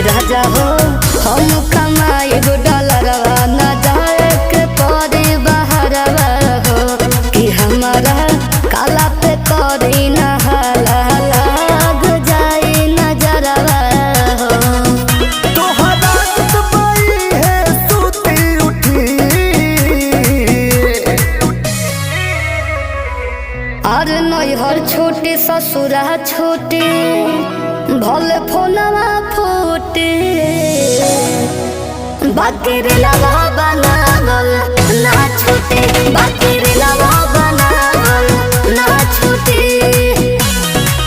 राजा हो हम कमाए गो डॉलरवा न जाए के पड़े बहरवा हो कि हमारा काला पे करी न हाला लाग जाए नजरवा हो। तोहरा दुबई है सूती उठी और नैहर छोटे ससुरा छोटे भले फोनवा फूटे बाकी रे लवा बनावल ना छूटे बाकी रे लवा